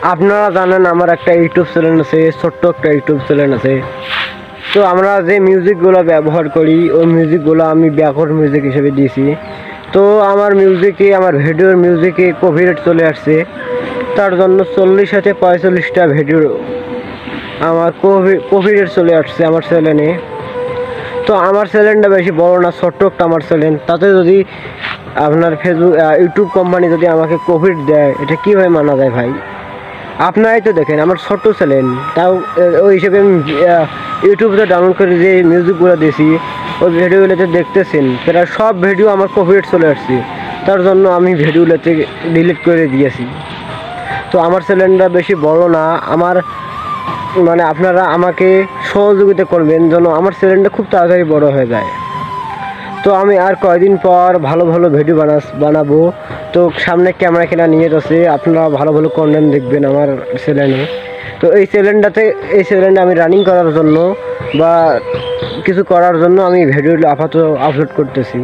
আপনারা জানেন আমার একটা ইউটিউব চ্যানেল আছে, ছোট্ট একটা ইউটিউব চ্যানেল আছে। তো আমরা যে মিউজিকগুলো ব্যবহার করি ওই মিউজিকগুলো আমি ব্যাকওয়ার্ড মিউজিক হিসেবে দিয়েছি। তো আমার মিউজিকে, আমার ভিডিওর মিউজিকে কপিরাইট চলে আসছে, তার জন্য 40 থেকে 45টা ভিডিও আমার কপিরাইট চলে আসছে আমার চ্যানেলে। তো আমার চ্যানেলটা বেশি বড় না, ছোট্ট একটা আমার চ্যানেল, তাতে যদি আপনার ফেসবুক ইউটিউব কোম্পানি যদি আমাকে কপিরাইট দেয়, এটা কীভাবে মানা যায় ভাই? আপনারাই তো দেখেন আমার ছোট্ট চ্যানেল, তাও ওই হিসেবে আমি ইউটিউবে ডাউনলোড করে যে মিউজিকগুলো দিয়েছি ওই ভিডিওগুলোতে দেখতেছেন প্রায় সব ভিডিও আমার কপিরাইট চলে আসছে, তার জন্য আমি ভিডিওগুলোতে ডিলিট করে দিয়েছি। তো আমার চ্যানেলটা বেশি বড় না, আমার মানে আপনারা আমাকে সহযোগিতা করবেন যেন আমার চ্যানেলটা খুব তাড়াতাড়ি বড় হয়ে যায়। তো আমি আর কয়দিন পর ভালো ভালো ভিডিও বানাবো। তো সামনে ক্যামেরা কেনা নিয়ে যাচ্ছে, আপনারা ভালো ভালো কন্টেন্ট দেখবেন আমার চ্যানেলে। তো এই চ্যানেলটা আমি রানিং করার জন্য বা কিছু করার জন্য আমি ভিডিও আপাতত আপলোড করতেছি।